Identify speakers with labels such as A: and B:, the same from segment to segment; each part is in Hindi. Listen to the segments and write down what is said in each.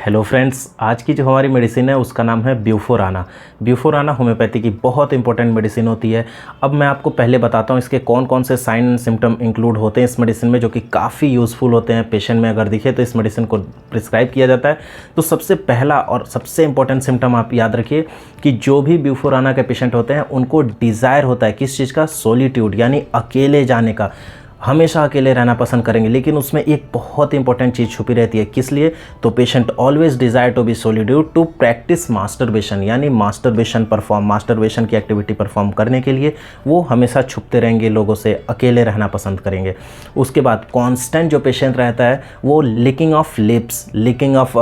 A: हेलो फ्रेंड्स, आज की जो हमारी मेडिसिन है उसका नाम है ब्यूफोराना। ब्यूफोराना होम्योपैथी की बहुत इंपॉर्टेंट मेडिसिन होती है। अब मैं आपको पहले बताता हूँ इसके कौन कौन से साइन एंड सिम्टम इंक्लूड होते हैं इस मेडिसिन में, जो कि काफ़ी यूज़फुल होते हैं। पेशेंट में अगर दिखे तो इस मेडिसिन को प्रिस्क्राइब किया जाता है। तो सबसे पहला और सबसे इंपॉर्टेंट सिम्टम आप याद रखिए कि जो भी ब्यूफोराना के पेशेंट होते हैं उनको डिज़ायर होता है किस चीज़ का, सोलिट्यूड यानी अकेले जाने का। हमेशा अकेले रहना पसंद करेंगे, लेकिन उसमें एक बहुत इंपॉर्टेंट चीज़ छुपी रहती है। किस लिए? तो patient always desire to be solitude to practise masturbation, यानी मास्टरबेशन की एक्टिविटी परफॉर्म करने के लिए वो हमेशा छुपते रहेंगे, लोगों से अकेले रहना पसंद करेंगे। उसके बाद कांस्टेंट जो पेशेंट रहता है वो licking of lips, licking of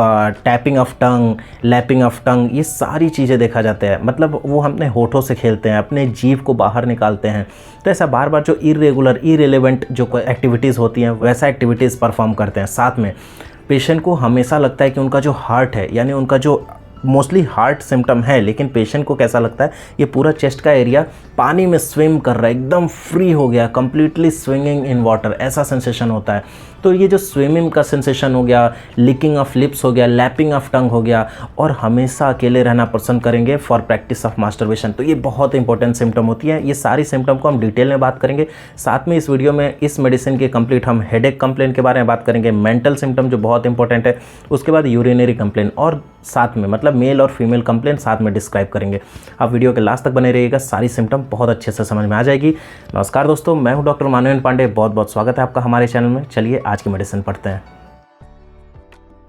A: tapping of tongue, lapping of tongue, ये सारी चीज़ें देखा जाता है। मतलब वो अपने होठों से खेलते हैं, अपने जीभ को बाहर निकालते हैं। तो ऐसा बार बार जो इरेलेवेंट जो एक्टिविटीज़ होती हैं वैसा एक्टिविटीज़ परफॉर्म करते हैं। साथ में पेशेंट को हमेशा लगता है कि उनका जो हार्ट है, यानी उनका जो मोस्टली हार्ट सिम्टम है, लेकिन पेशेंट को कैसा लगता है ये पूरा चेस्ट का एरिया पानी में स्विम कर रहा है, एकदम फ्री हो गया, कंप्लीटली स्विंगिंग इन वाटर, ऐसा सेंसेशन होता है। तो ये जो स्विमिंग का सेंसेशन हो गया, लिकिंग ऑफ लिप्स हो गया, लैपिंग ऑफ टंग हो गया, और हमेशा अकेले रहना पसंद करेंगे फॉर प्रैक्टिस ऑफ मास्टरबेशन, तो ये बहुत इंपॉर्टेंट सिम्टम होती है। ये सारी सिम्टम को हम डिटेल में बात करेंगे। साथ में इस वीडियो में इस मेडिसिन के कंप्लीट हम हेडेक कंप्लेन के बारे में बात करेंगे, मेंटल सिम्टम जो बहुत इंपॉर्टेंट है, उसके बाद यूरिनरी कंप्लेन, और साथ में मतलब मेल और फीमेल कंप्लेन साथ में डिस्क्राइब करेंगे। आप वीडियो के लास्ट तक बने रहिएगा, सारी सिम्टम बहुत अच्छे से समझ में आ जाएगी। नमस्कार दोस्तों, मैं हूं डॉक्टर मानवेंद्र पांडे, बहुत बहुत स्वागत है आपका हमारे चैनल में। चलिए आज की मेडिसिन पढ़ते हैं।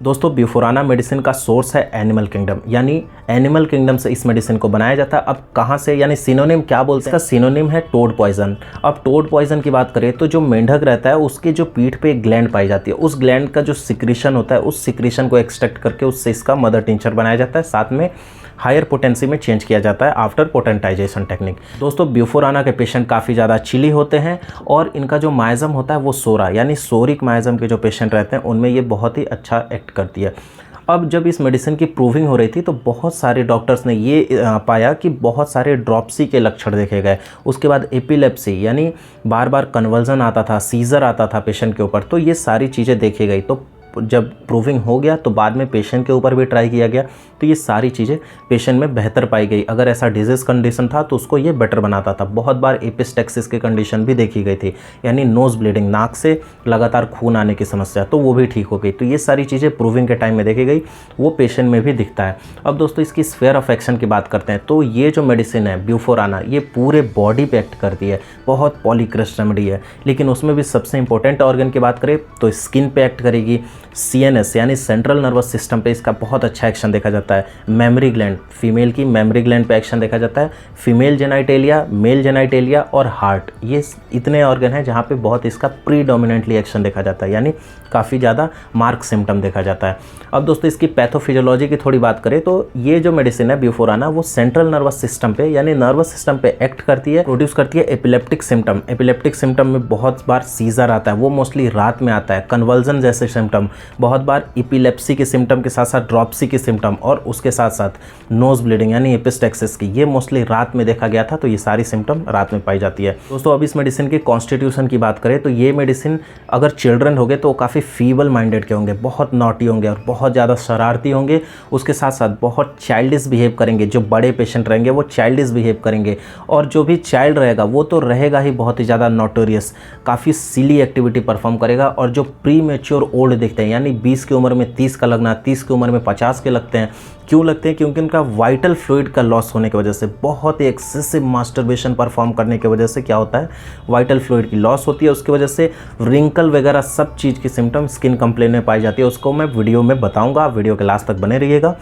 A: दोस्तों, ब्यूफोराना मेडिसिन का सोर्स है एनिमल किंगडम, यानी एनिमल किंगडम से इस मेडिसिन को बनाया जाता है। अब कहाँ से, यानी सिनोनिम क्या बोलते हैं? इसका सिनोनिम है टोड पॉइजन। अब टोड पॉइजन की बात करें तो जो मेंढक रहता है उसके जो पीठ पे एक ग्लैंड पाई जाती है, उस ग्लैंड का जो सिक्रीशन होता है, उस सिक्रीशन को एक्सट्रैक्ट करके उससे इसका मदर टिंचर बनाया जाता है। साथ में हायर पोटेंसी में चेंज किया जाता है आफ्टर पोटेंटाइजेशन टेक्निक। दोस्तों, ब्यूफोराना के पेशेंट काफ़ी ज़्यादा चिली होते हैं और इनका जो माइज़म होता है वो सोरा यानी सोरिक माइज़म के जो पेशेंट रहते हैं उनमें ये बहुत ही अच्छा एक्ट करती है। अब जब इस मेडिसिन की प्रूविंग हो रही थी तो बहुत सारे डॉक्टर्स ने ये पाया कि बहुत सारे ड्रॉप्सी के लक्षण देखे गए। उसके बाद एपिलेप्सी यानी बार बार कन्वर्जन आता था, सीजर आता था पेशेंट के ऊपर, तो ये सारी चीज़ें देखी गई। तो जब प्रूविंग हो गया तो बाद में पेशेंट के ऊपर भी ट्राई किया गया, तो ये सारी चीज़ें पेशेंट में बेहतर पाई गई। अगर ऐसा डिजीज़ कंडीशन था तो उसको ये बेटर बनाता था। बहुत बार एपिस्टेक्सिस की कंडीशन भी देखी गई थी, यानी नोज़ ब्लीडिंग, नाक से लगातार खून आने की समस्या, तो वो भी ठीक हो गई। तो ये सारी चीज़ें प्रूविंग के टाइम में देखी गई, वो पेशेंट में भी दिखता है। अब दोस्तों, इसकी स्फेयर ऑफ एक्शन की बात करते हैं तो ये जो मेडिसिन है ब्यूफोराना, ये पूरे बॉडी पे एक्ट करती है, बहुत पॉलीक्रेस्ट रेमेडी है। लेकिन उसमें भी सबसे इंपॉर्टेंट ऑर्गन की बात करें तो स्किन पे एक्ट करेगी, CNS यानी सेंट्रल नर्वस सिस्टम पे इसका बहुत अच्छा एक्शन देखा जाता है। मेमोरी ग्लैंड, फीमेल की मेमोरी ग्लैंड पे एक्शन देखा जाता है। फीमेल जेनाइटेलिया, मेल जेनाइटेलिया और हार्ट, ये इतने ऑर्गन हैं जहाँ पे बहुत इसका प्रीडोमिनेंटली एक्शन देखा जाता है, यानी काफ़ी ज़्यादा मार्क सिम्टम देखा जाता है। अब दोस्तों, इसकी पैथोफिजियोलॉजी की थोड़ी बात करें तो ये जो मेडिसिन है ब्यूफोराना, वो सेंट्रल नर्वस सिस्टम पे यानी नर्वस सिस्टम पे एक्ट करती है, प्रोड्यूस करती है एपिलेप्टिक सिम्टम। एपिलेप्टिक सिम्टम में बहुत बार सीजर आता है, वो मोस्टली रात में आता है। कन्वर्जन जैसे सिम्टम, बहुत बार एपिलेप्सी के सिम्टम के साथ साथ ड्रॉप्सी के सिम्टम, और उसके साथ साथ नोज ब्लीडिंग यानी एपिस्टेक्सिस की, ये मोस्टली रात में देखा गया था। तो ये सारी सिम्टम रात में पाई जाती है। दोस्तों, अब इस मेडिसिन के कॉन्स्टिट्यूशन की बात करें तो ये मेडिसिन अगर चिल्ड्रन होंगे तो काफ़ी फीबल माइंडेड के होंगे, बहुत नॉटी होंगे और बहुत ज़्यादा शरारती होंगे। उसके साथ साथ बहुत चाइल्डिश बिहेव करेंगे। जो बड़े पेशेंट रहेंगे वो चाइल्डिश बिहेव करेंगे, और जो भी चाइल्ड रहेगा वो तो रहेगा ही बहुत ही ज़्यादा नोटोरियस, काफ़ी सिली एक्टिविटी परफॉर्म करेगा। और जो प्री मैच्योर ओल्ड दिखते हैं, यानी 20 की उम्र में 30 का लगना, 30 की उम्र में 50 के लगते हैं। क्यों लगते हैं? क्योंकि उनका वाइटल फ्लूइड का लॉस होने की वजह से, बहुत ही एक्सेसिव मास्टरबेशन परफॉर्म करने की वजह से क्या होता है, वाइटल फ्लूइड की लॉस होती है। उसकी वजह से रिंकल वगैरह सब चीज़ की सिम्टम स्किन कंप्लेन में पाई जाती है। उसको मैं वीडियो में बताऊंगा, आप वीडियो के लास्ट तक बने रहिएगा।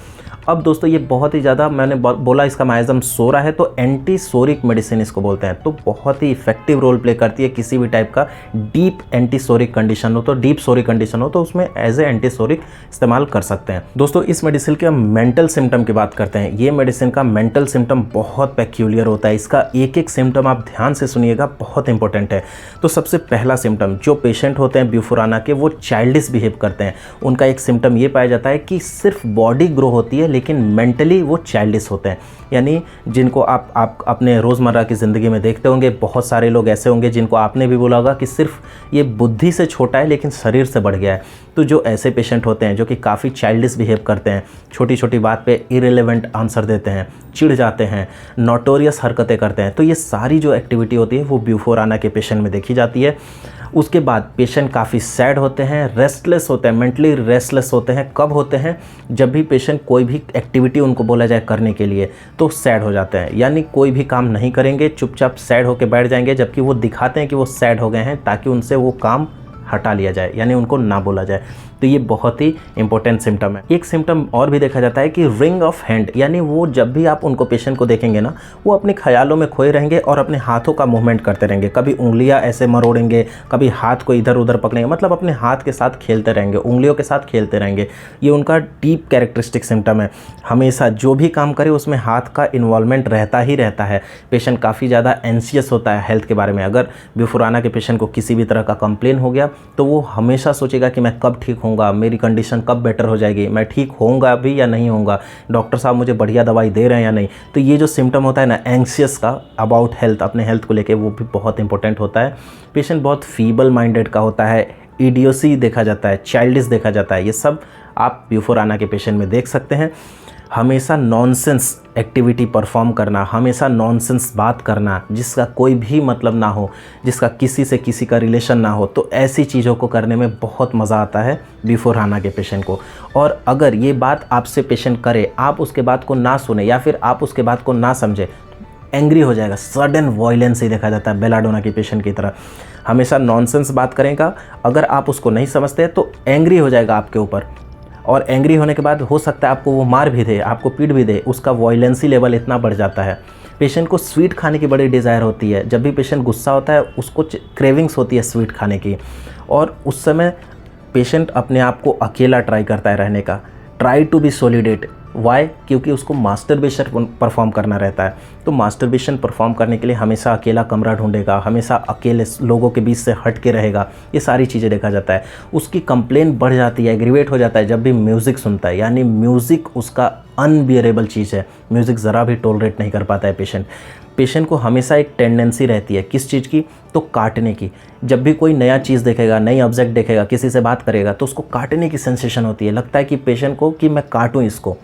A: अब दोस्तों, ये बहुत ही ज़्यादा, मैंने बोला इसका माइज़म सोरा है, तो एंटी सोरिक मेडिसिन इसको बोलते हैं। तो बहुत ही इफेक्टिव रोल प्ले करती है किसी भी टाइप का डीप एंटी सोरिक कंडीशन हो, तो डीप सोरिक कंडीशन हो तो उसमें एज ए एंटी सोरिक इस्तेमाल कर सकते हैं। दोस्तों, इस मेडिसिन के मेंटल सिम्टम की बात करते हैं। ये मेडिसिन का मेंटल सिम्टम बहुत पेक्यूलियर होता है। इसका एक एक सिम्टम आप ध्यान से सुनिएगा, बहुत इंपॉर्टेंट है। तो सबसे पहला सिम्टम, जो पेशेंट होते हैं ब्यूफोराना के वो चाइल्डिश बिहेव करते हैं। उनका एक सिम्टम ये पाया जाता है कि सिर्फ बॉडी ग्रो होती है लेकिन मेंटली वो चाइल्डिश होते हैं। यानी जिनको आप अपने रोज़मर्रा की ज़िंदगी में देखते होंगे, बहुत सारे लोग ऐसे होंगे जिनको आपने भी बोला होगा कि सिर्फ ये बुद्धि से छोटा है लेकिन शरीर से बढ़ गया है। तो जो ऐसे पेशेंट होते हैं जो कि काफ़ी चाइल्डिश बिहेव करते हैं, छोटी छोटी बात पे इरेलेवेंट आंसर देते हैं, चिढ़ जाते हैं, नोटोरियस हरकतें करते हैं, तो ये सारी जो एक्टिविटी होती है वो ब्यूफोराना के पेशेंट में देखी जाती है। उसके बाद पेशेंट काफ़ी सैड होते हैं, रेस्टलेस होते हैं, मेंटली रेस्टलेस होते हैं। कब होते हैं? जब भी पेशेंट कोई भी एक्टिविटी उनको बोला जाए करने के लिए तो सैड हो जाते हैं, यानी कोई भी काम नहीं करेंगे, चुपचाप सैड होकर बैठ जाएंगे, जबकि वो दिखाते हैं कि वो सैड हो गए हैं ताकि उनसे वो काम हटा लिया जाए, यानी उनको ना बोला जाए। तो ये बहुत ही इंपॉर्टेंट सिम्टम है। एक सिम्टम और भी देखा जाता है कि रिंग ऑफ हैंड, यानी वो जब भी आप उनको पेशेंट को देखेंगे ना, वो अपने ख्यालों में खोए रहेंगे और अपने हाथों का मूवमेंट करते रहेंगे, कभी उंगलियां ऐसे मरोड़ेंगे, कभी हाथ को इधर उधर पकड़ेंगे, मतलब अपने हाथ के साथ खेलते रहेंगे, उंगलियों के साथ खेलते रहेंगे। ये उनका डीप कैरेक्टरिस्टिक सिम्टम है। हमेशा जो भी काम करे उसमें हाथ का इन्वॉल्वमेंट रहता ही रहता है। पेशेंट काफ़ी ज़्यादा एंशियस होता है हेल्थ के बारे में। अगर ब्यूफोराना के पेशेंट को किसी भी तरह का कंप्लेन हो गया तो वो हमेशा सोचेगा कि मैं कब ठीक होऊंगा, मेरी कंडीशन कब बेटर हो जाएगी, मैं ठीक होऊंगा भी या नहीं होऊंगा, डॉक्टर साहब मुझे बढ़िया दवाई दे रहे हैं या नहीं। तो ये जो सिम्टम होता है ना एंग्शियस का अबाउट हेल्थ, अपने हेल्थ को लेके, वो भी बहुत इंपॉर्टेंट होता है। पेशेंट बहुत फीबल माइंडेड का होता है, इडियोसी देखा जाता है, चाइल्डिश देखा जाता है। ये सब आप ब्यूफोराना के पेशेंट में देख सकते हैं। हमेशा नॉनसेंस एक्टिविटी परफॉर्म करना, हमेशा नॉनसेंस बात करना जिसका कोई भी मतलब ना हो, जिसका किसी से किसी का रिलेशन ना हो, तो ऐसी चीज़ों को करने में बहुत मज़ा आता है ब्यूफोराना के पेशेंट को। और अगर ये बात आपसे पेशेंट करे, आप उसके बात को ना सुने या फिर आप उसके बात को ना समझे, एंग्री हो जाएगा। सडन वॉयलेंस ही देखा जाता है बेलाडोना के पेशेंट की तरह। हमेशा नॉनसेंस बात करेगा, अगर आप उसको नहीं समझते तो एंग्री हो जाएगा आपके ऊपर, और एंग्री होने के बाद हो सकता है आपको वो मार भी दे, आपको पीट भी दे। उसका वॉयलेंसी लेवल इतना बढ़ जाता है। पेशेंट को स्वीट खाने की बड़ी डिज़ायर होती है। जब भी पेशेंट गुस्सा होता है उसको क्रेविंग्स होती है स्वीट खाने की, और उस समय पेशेंट अपने आप को अकेला ट्राई करता है रहने का, ट्राई टू बी सॉलिडेट। वाई? क्योंकि उसको मास्टरबेशन परफॉर्म करना रहता है। तो मास्टरबेशन परफॉर्म करने के लिए हमेशा अकेला कमरा ढूंढेगा, हमेशा अकेले लोगों के बीच से हट के रहेगा। ये सारी चीज़ें देखा जाता है। उसकी कंप्लेन बढ़ जाती है, एग्रीवेट हो जाता है जब भी म्यूज़िक सुनता है, यानी म्यूज़िक उसका अनबियरेबल चीज़ है। म्यूज़िक ज़रा भी टॉलरेट नहीं कर पाता है पेशेंट को हमेशा एक टेंडेंसी रहती है किस चीज़ की? तो काटने की। जब भी कोई नया चीज़ देखेगा, नई ऑब्जेक्ट देखेगा, किसी से बात करेगा तो उसको काटने की सेंसेशन होती है। लगता है कि पेशेंट को कि मैं काटूं इसको।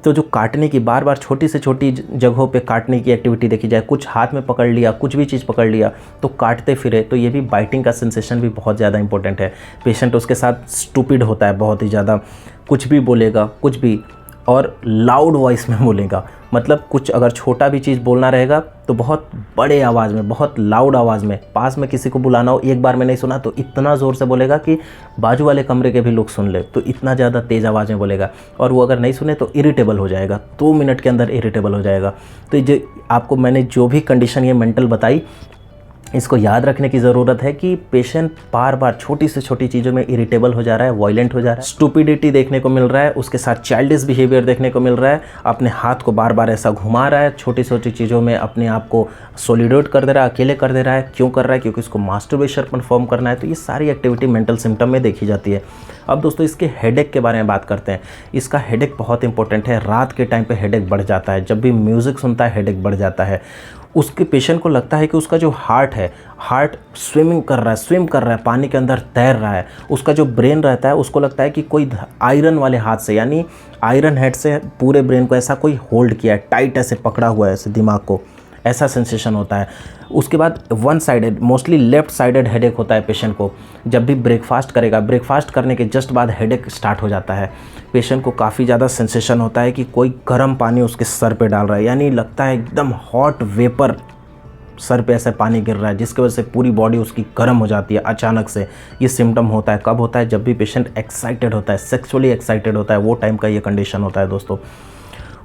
A: तो जो काटने की, बार बार छोटी से छोटी जगहों पे काटने की एक्टिविटी देखी जाए, कुछ हाथ में पकड़ लिया, कुछ भी चीज़ पकड़ लिया तो काटते फिरे, तो ये भी बाइटिंग का सेंसेशन भी बहुत ज़्यादा इंपॉर्टेंट है। पेशेंट उसके साथ स्टूपिड होता है बहुत ही ज़्यादा, कुछ भी बोलेगा, कुछ भी, और लाउड वॉइस में बोलेगा। मतलब कुछ अगर छोटा भी चीज़ बोलना रहेगा तो बहुत बड़े आवाज़ में, बहुत लाउड आवाज़ में, पास में किसी को बुलाना हो, एक बार में नहीं सुना तो इतना ज़ोर से बोलेगा कि बाजू वाले कमरे के भी लोग सुन ले, तो इतना ज़्यादा तेज़ आवाज़ में बोलेगा। और वो अगर नहीं सुने तो इरिटेबल हो जाएगा, 2 मिनट के अंदर इरिटेबल हो जाएगा। तो ये आपको मैंने जो भी कंडीशन ये मेंटल बताई, इसको याद रखने की ज़रूरत है कि पेशेंट बार बार छोटी से छोटी चीज़ों में इरिटेबल हो जा रहा है, वायलेंट हो जा रहा है, स्टूपिडिटी देखने को मिल रहा है, उसके साथ चाइल्डिश बिहेवियर देखने को मिल रहा है, अपने हाथ को बार बार ऐसा घुमा रहा है, छोटी छोटी चीज़ों में अपने आप को सॉलिडेट कर दे रहा है, अकेले कर दे रहा है। क्यों कर रहा है? क्योंकि उसको मास्टरबेशन परफॉर्म करना है। तो ये सारी एक्टिविटी मेंटल सिम्टम में देखी जाती है। अब दोस्तों इसके हेडेक के बारे में बात करते हैं। इसका हेडेक बहुत इंपॉर्टेंट है। रात के टाइम पे हेडेक बढ़ जाता है, जब भी म्यूज़िक सुनता है हेडेक बढ़ जाता है। उसके पेशेंट को लगता है कि उसका जो हार्ट है, हार्ट स्विम कर रहा है, पानी के अंदर तैर रहा है। उसका जो ब्रेन रहता है उसको लगता है कि कोई आयरन वाले हाथ से, यानी आयरन हेड से पूरे ब्रेन को ऐसा कोई होल्ड किया है, टाइट ऐसे पकड़ा हुआ है ऐसे दिमाग को, ऐसा सेंसेशन होता है। उसके बाद one sided, mostly left sided headache होता है पेशेंट को। जब भी ब्रेकफास्ट करेगा, ब्रेकफास्ट करने के जस्ट बाद हेडेक स्टार्ट हो जाता है। पेशेंट को काफ़ी ज़्यादा सेंसेशन होता है कि कोई गर्म पानी उसके सर पे डाल रहा है, यानी लगता है एकदम हॉट वेपर सर पे ऐसे पानी गिर रहा है, जिसकी वजह से पूरी बॉडी उसकी गर्म हो जाती है अचानक से। ये सिम्टम होता है कब होता है? जब भी पेशेंट एक्साइटेड होता है, सेक्सुअली एक्साइटेड होता है, वो टाइम का ये कंडीशन होता है दोस्तों।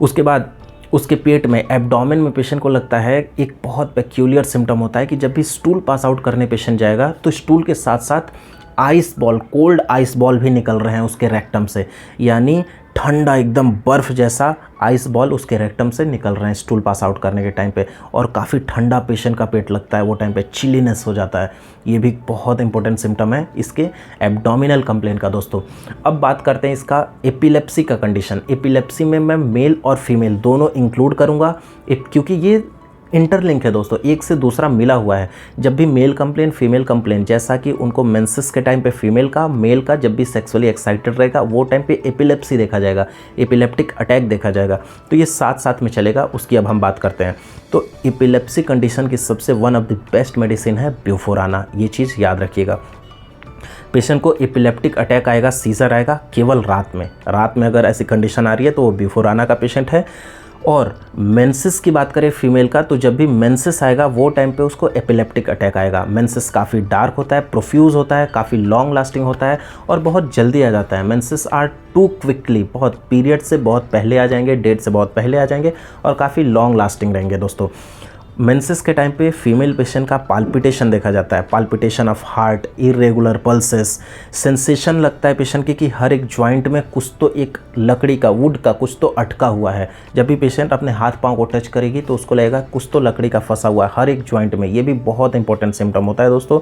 A: उसके बाद उसके पेट में, एब्डोमेन में पेशेंट को लगता है, एक बहुत पेक्यूलियर सिम्टम होता है कि जब भी स्टूल पास आउट करने पेशेंट जाएगा तो स्टूल के साथ साथ ice ball, cold ice ball भी निकल रहे हैं उसके रेक्टम से, यानी ठंडा एकदम बर्फ़ जैसा आइस बॉल उसके रेक्टम से निकल रहे हैं स्टूल पास आउट करने के टाइम पे। और काफ़ी ठंडा पेशेंट का पेट लगता है वो टाइम पे, चिलीनेस हो जाता है। ये भी बहुत इंपॉर्टेंट सिम्टम है इसके एब्डोमिनल कंप्लेन का दोस्तों। अब बात करते हैं इसका एपिलेप्सी का कंडीशन। एपिलेप्सी में मैं मेल और फीमेल दोनों इंक्लूड करूँगा, क्योंकि ये इंटरलिंक है दोस्तों, एक से दूसरा मिला हुआ है। जब भी मेल कंप्लेन फीमेल कंप्लेन, जैसा कि उनको मेंसेस के टाइम पे फीमेल का, मेल का जब भी सेक्सुअली एक्साइटेड रहेगा वो टाइम पे एपिलेप्सी देखा जाएगा, एपिलेप्टिक अटैक देखा जाएगा। तो ये साथ साथ में चलेगा, उसकी अब हम बात करते हैं। तो एपिलेप्सी कंडीशन की सबसे one of the best medicine है ब्यूफोराना, ये चीज़ याद रखिएगा। पेशेंट को एपिलेप्टिक अटैक आएगा, सीजर आएगा केवल रात में अगर ऐसी कंडीशन आ रही है तो वो ब्यूफोराना का पेशेंट है। और मेंसेस की बात करें फीमेल का, तो जब भी मेंसेस आएगा वो टाइम पे उसको एपिलेप्टिक अटैक आएगा। मेंसेस काफ़ी डार्क होता है, प्रोफ्यूज होता है, काफ़ी लॉन्ग लास्टिंग होता है और बहुत जल्दी आ जाता है। मेंसेस आर टू क्विकली, बहुत पीरियड से बहुत पहले आ जाएंगे, डेट से बहुत पहले आ जाएंगे और काफ़ी लॉन्ग लास्टिंग रहेंगे दोस्तों। मेंसेस के टाइम पे फीमेल पेशेंट का पाल्पिटेशन देखा जाता है, palpitation of heart, irregular pulses, sensation लगता है पेशेंट की कि हर एक जॉइंट में कुछ तो एक लकड़ी का, वुड का कुछ तो अटका हुआ है। जब भी पेशेंट अपने हाथ पांव को टच करेगी तो उसको लगेगा कुछ तो लकड़ी का फंसा हुआ है हर एक जॉइंट में। ये भी बहुत इंपॉर्टेंट सिम्टम होता है दोस्तों।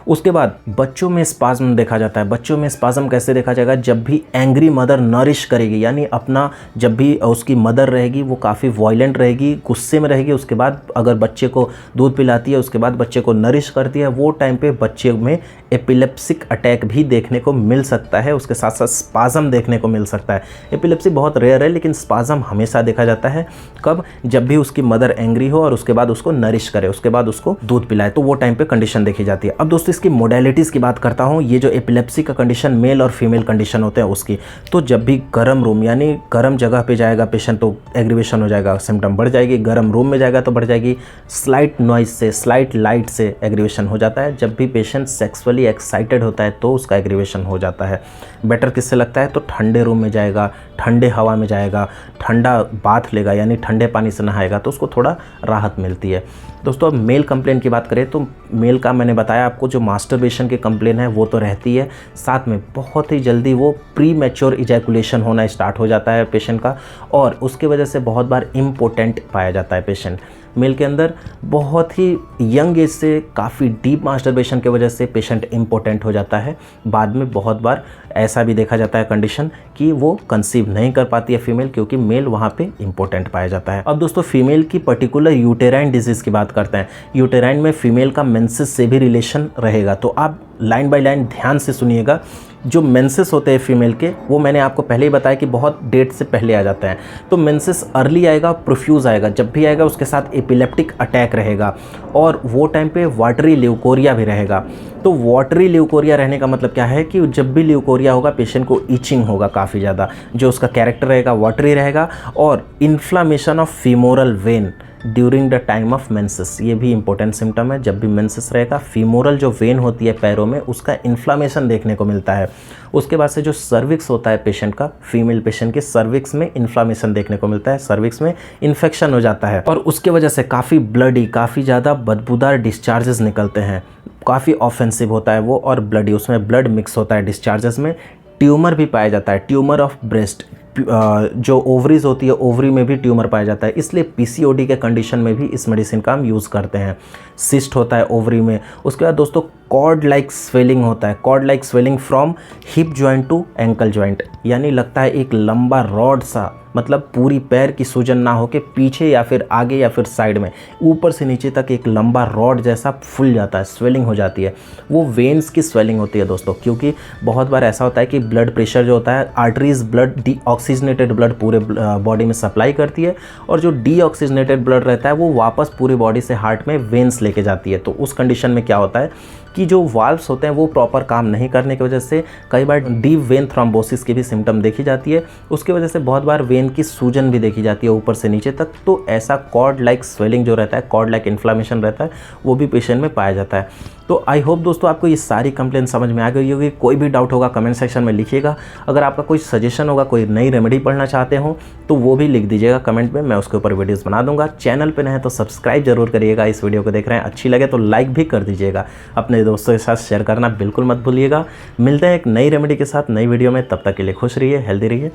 A: उसके बाद बच्चों में स्पाज्म देखा जाता है। बच्चों में स्पाज्म कैसे देखा जाएगा? जब भी एंग्री मदर नरिश करेगी, यानी अपना जब भी उसकी मदर रहेगी वो काफ़ी वॉयलेंट रहेगी, गुस्से में रहेगी, उसके बाद अगर बच्चे को दूध पिलाती है, उसके बाद बच्चे को नरिश करती है, वो टाइम पे बच्चे में एपिलेप्सिक अटैक भी देखने को मिल सकता है। उसके साथ साथ स्पाज्म देखने को मिल सकता है। एपिलेप्सी बहुत रेयर है लेकिन स्पाज्म हमेशा देखा जाता है। कब? जब भी उसकी मदर एंग्री हो और उसके बाद उसको नरिश करे, उसके बाद उसको दूध पिलाए, तो वो टाइम पे कंडीशन देखी जाती है। अब दोस्तों इसकी मोडेलिटीज़ की बात करता हूँ। ये जो एपिलेप्सी का कंडीशन मेल और फीमेल कंडीशन होते हैं उसकी, तो जब भी गर्म रूम यानी गर्म जगह पे जाएगा पेशेंट तो एग्रीवेशन हो जाएगा, सिम्टम बढ़ जाएगी। गर्म रूम में जाएगा तो बढ़ जाएगी। स्लाइट नॉइज से, स्लाइट लाइट से एग्रीवेशन हो जाता है। जब भी पेशेंट सेक्सुअली एक्साइटेड होता है तो उसका एग्रीवेशन हो जाता है। बेटर किससे लगता है? तो ठंडे रूम में जाएगा, ठंडे हवा में जाएगा, ठंडा बाथ लेगा यानी ठंडे पानी से नहाएगा तो उसको थोड़ा राहत मिलती है। दोस्तों अब मेल कंप्लेन की बात करें तो मेल का मैंने बताया आपको जो मास्टरबेशन की कंप्लेन है वो तो रहती है, साथ में बहुत ही जल्दी वो प्री मैच्योर इजैकुलेशन होना स्टार्ट हो जाता है पेशेंट का और उसके वजह से बहुत बार इम्पोटेंट पाया जाता है पेशेंट। मेल के अंदर बहुत ही यंग एज से काफ़ी डीप मास्टरबेशन की वजह से पेशेंट इम्पोटेंट हो जाता है। बाद में बहुत बार ऐसा भी देखा जाता है कंडीशन कि वो कंसीव नहीं कर पाती है फीमेल, क्योंकि मेल वहाँ पे इम्पोर्टेंट पाया जाता है। अब दोस्तों फीमेल की पर्टिकुलर यूटेराइन डिजीज़ की बात करते हैं। यूटेराइन में फीमेल का मेंसेस से भी रिलेशन रहेगा, तो आप लाइन बाय लाइन ध्यान से सुनिएगा। जो मेंसेस होते हैं फीमेल के, वो मैंने आपको पहले ही बताया कि बहुत डेट से पहले आ जाते हैं। तो मेंसेस अर्ली आएगा, प्रोफ्यूज आएगा, जब भी आएगा उसके साथ एपिलेप्टिक अटैक रहेगा और वो टाइम पे वाटरी ल्यूकोरिया भी रहेगा। तो वाटरी ल्यूकोरिया रहने का मतलब क्या है कि जब भी ल्यूकोरिया होगा पेशेंट को ईचिंग होगा काफ़ी ज़्यादा, जो उसका कैरेक्टर रहेगा वाटरी रहेगा। और inflammation of femoral when during the time of menses, ये भी इंपॉर्टेंट सिम्टम है। जब भी मेंसेस रहेगा फीमोरल जो वेन होती है पैरों में उसका इन्फ्लामेशन देखने को मिलता है। उसके बाद से जो सर्विक्स होता है पेशेंट का, फीमेल पेशेंट के सर्विक्स में इन्फ्लामेशन देखने को मिलता है, सर्विक्स में इन्फेक्शन हो जाता है और उसके वजह से काफ़ी ब्लडी, काफ़ी ज़्यादा बदबूदार डिस्चार्जेस निकलते हैं। काफ़ी ऑफेंसिव होता है वो और ब्लडी, उसमें ब्लड मिक्स होता है डिस्चार्जेस में। ट्यूमर भी पाया जाता है, ट्यूमर ऑफ ब्रेस्ट, जो ओवरीज होती है ओवरी में भी ट्यूमर पाया जाता है, इसलिए पीसीओडी के कंडीशन में भी इस मेडिसिन का हम यूज़ करते हैं। सिस्ट होता है ओवरी में। उसके बाद दोस्तों कॉर्ड लाइक स्वेलिंग होता है, cord like swelling from hip joint to ankle joint, यानी लगता है एक लंबा रॉड सा, मतलब पूरी पैर की सूजन ना होके पीछे या फिर आगे या फिर साइड में, ऊपर से नीचे तक एक लंबा रॉड जैसा फूल जाता है, स्वेलिंग हो जाती है। वो वेन्स की स्वेलिंग होती है दोस्तों, क्योंकि बहुत बार ऐसा होता है कि ब्लड प्रेशर जो होता है, आर्टरीज ब्लड डीऑक्सीजनेटेड ब्लड पूरे बॉडी में सप्लाई करती है और जो डीऑक्सीजनेटेड ब्लड रहता है वो वापस पूरी बॉडी से हार्ट में वेन्स लेके जाती है। तो उस कंडीशन में क्या होता है कि जो वाल्व्स होते हैं वो प्रॉपर काम नहीं करने की वजह से कई बार डीप वेन थ्रोम्बोसिस की भी सिम्टम देखी जाती है। उसकी वजह से बहुत बार वेन की सूजन भी देखी जाती है ऊपर से नीचे तक। तो ऐसा कॉर्ड लाइक स्वेलिंग जो रहता है, कॉर्ड लाइक इन्फ्लामेशन रहता है, वो भी पेशेंट में पाया जाता है। तो आई होप दोस्तों आपको ये सारी कंप्लेन समझ में आ गई होगी। कोई भी डाउट होगा कमेंट सेक्शन में लिखिएगा। अगर आपका कोई सजेशन होगा, कोई नई रेमेडी पढ़ना चाहते हो तो वो भी लिख दीजिएगा कमेंट में, मैं उसके ऊपर वीडियोस बना दूंगा। चैनल पे नए हैं तो सब्सक्राइब जरूर करिएगा। इस वीडियो को देख रहे हैं, अच्छी लगे तो लाइक भी कर दीजिएगा। अपने दोस्तों के साथ शेयर करना बिल्कुल मत भूलिएगा। मिलते हैं एक नई रेमेडी के साथ नई वीडियो में, तब तक के लिए खुश रहिए, हेल्दी रहिए।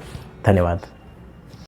A: धन्यवाद।